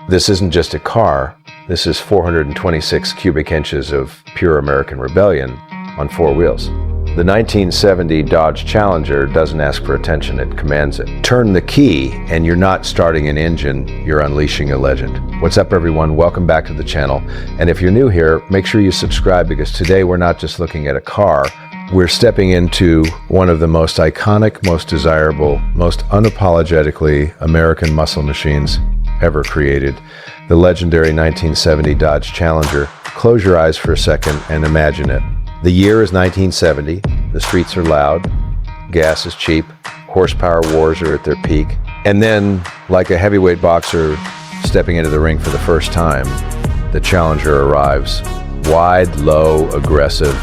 This isn't just a car, this is 426 cubic inches of pure American rebellion on four wheels. The 1970 Dodge Challenger doesn't ask for attention, it commands it. Turn the key and you're not starting an engine, you're unleashing a legend. What's up everyone, welcome back to the channel. And if you're new here, make sure you subscribe because today we're not just looking at a car, we're stepping into one of the most iconic, most desirable, most unapologetically American muscle machines ever created, the legendary 1970 Dodge Challenger. Close your eyes for a second and imagine it. The year is 1970, the streets are loud, gas is cheap, horsepower wars are at their peak, and then, like a heavyweight boxer stepping into the ring for the first time, the Challenger arrives. Wide, low, aggressive,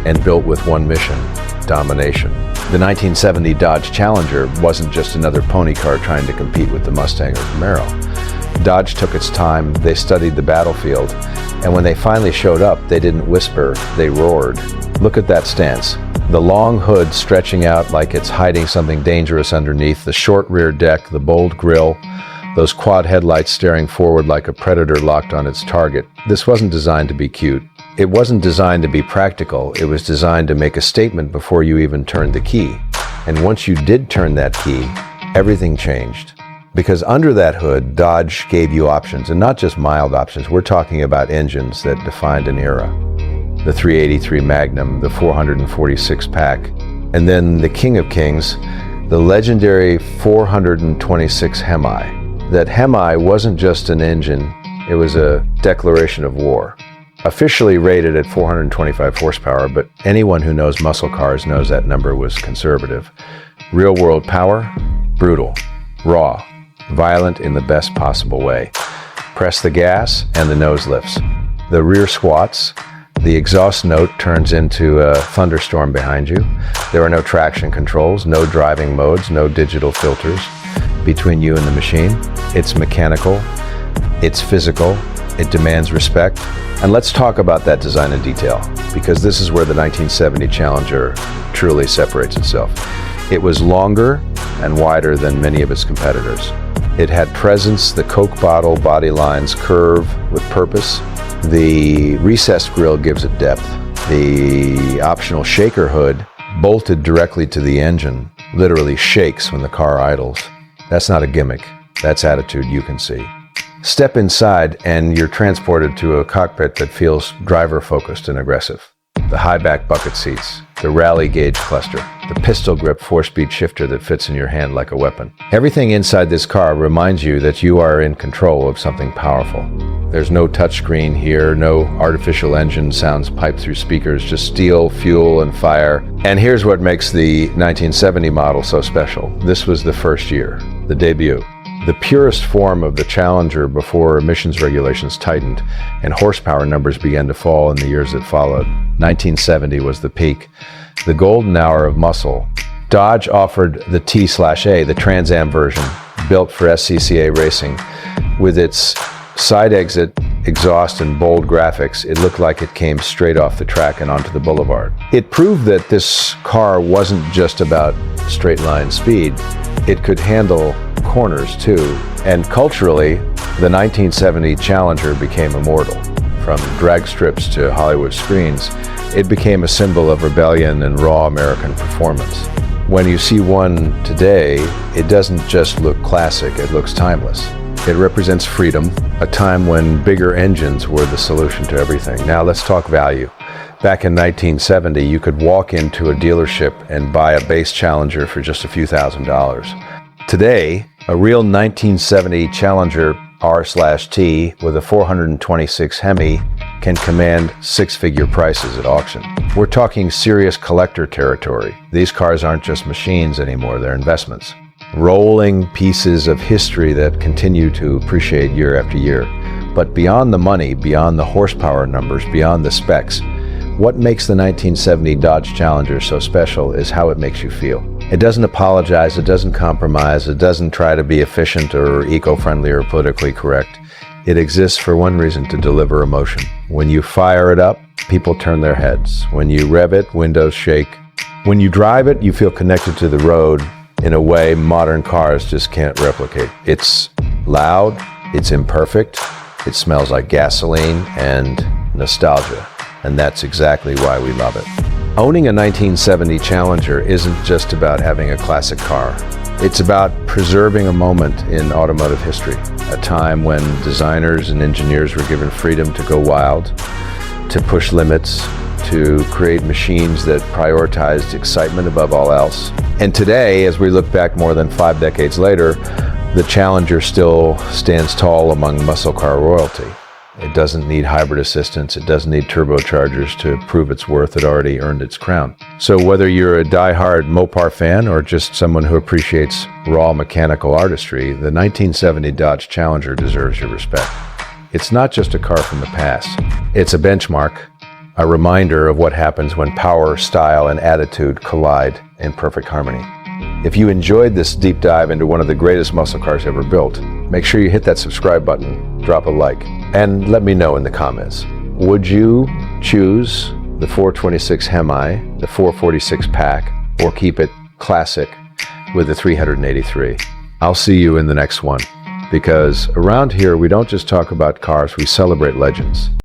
and built with one mission, domination. The 1970 Dodge Challenger wasn't just another pony car trying to compete with the Mustang or Camaro. Dodge took its time, they studied the battlefield, and when they finally showed up, they didn't whisper, they roared. Look at that stance. The long hood stretching out like it's hiding something dangerous underneath, the short rear deck, the bold grille, those quad headlights staring forward like a predator locked on its target. This wasn't designed to be cute. It wasn't designed to be practical. It was designed to make a statement before you even turned the key. And once you did turn that key, everything changed. Because under that hood, Dodge gave you options, and not just mild options. We're talking about engines that defined an era. The 383 Magnum, the 446 pack, and then the king of kings, the legendary 426 Hemi. That Hemi wasn't just an engine, it was a declaration of war. Officially rated at 425 horsepower, but anyone who knows muscle cars knows that number was conservative. Real world power, brutal, raw, violent in the best possible way. Press the gas and the nose lifts. The rear squats, the exhaust note turns into a thunderstorm behind you. There are no traction controls, no driving modes, no digital filters between you and the machine. It's mechanical, it's physical, it demands respect. And let's talk about that design in detail, because this is where the 1970 Challenger truly separates itself. It was longer and wider than many of its competitors. It had presence, the Coke bottle body lines curve with purpose. The recessed grille gives it depth. The optional shaker hood, bolted directly to the engine, literally shakes when the car idles. That's not a gimmick. That's attitude you can see. Step inside and you're transported to a cockpit that feels driver-focused and aggressive. The high-back bucket seats, the rally gauge cluster, the pistol grip 4-speed shifter that fits in your hand like a weapon. Everything inside this car reminds you that you are in control of something powerful. There's no touchscreen here, no artificial engine sounds piped through speakers, just steel, fuel, and fire. And here's what makes the 1970 model so special. This was the first year, the debut. The purest form of the Challenger before emissions regulations tightened and horsepower numbers began to fall in the years that followed. 1970 was the peak, the golden hour of muscle. Dodge offered the T/A, the Trans Am version, built for SCCA racing. With its side exit, exhaust, and bold graphics, it looked like it came straight off the track and onto the boulevard. It proved that this car wasn't just about straight line speed. It could handle corners too, and culturally, the 1970 Challenger became immortal. From drag strips to Hollywood screens, it became a symbol of rebellion and raw American performance. When you see one today, it doesn't just look classic, it looks timeless. It represents freedom, a time when bigger engines were the solution to everything. Now let's talk value. Back in 1970, you could walk into a dealership and buy a base Challenger for just a few $1,000s. Today, a real 1970 Challenger R/T with a 426 Hemi can command six-figure prices at auction. We're talking serious collector territory. These cars aren't just machines anymore, they're investments. Rolling pieces of history that continue to appreciate year after year. But beyond the money, beyond the horsepower numbers, beyond the specs, what makes the 1970 Dodge Challenger so special is how it makes you feel. It doesn't apologize, it doesn't compromise, it doesn't try to be efficient or eco-friendly or politically correct. It exists for one reason, to deliver emotion. When you fire it up, people turn their heads. When you rev it, windows shake. When you drive it, you feel connected to the road in a way modern cars just can't replicate. It's loud, It's imperfect, it smells like gasoline and nostalgia, and that's exactly why we love it. Owning a 1970 Challenger isn't just about having a classic car. It's about preserving a moment in automotive history, a time when designers and engineers were given freedom to go wild, to push limits, to create machines that prioritized excitement above all else. And today, as we look back more than 5 decades later, the Challenger still stands tall among muscle car royalty. It doesn't need hybrid assistance, it doesn't need turbochargers to prove its worth. It already earned its crown. So whether you're a die-hard Mopar fan or just someone who appreciates raw mechanical artistry, the 1970 Dodge Challenger deserves your respect. It's not just a car from the past. It's a benchmark, a reminder of what happens when power, style, and attitude collide in perfect harmony. If you enjoyed this deep dive into one of the greatest muscle cars ever built, make sure you hit that subscribe button, drop a like, and let me know in the comments. Would you choose the 426 Hemi, the 446 pack, or keep it classic with the 383? I'll see you in the next one, because around here we don't just talk about cars, we celebrate legends.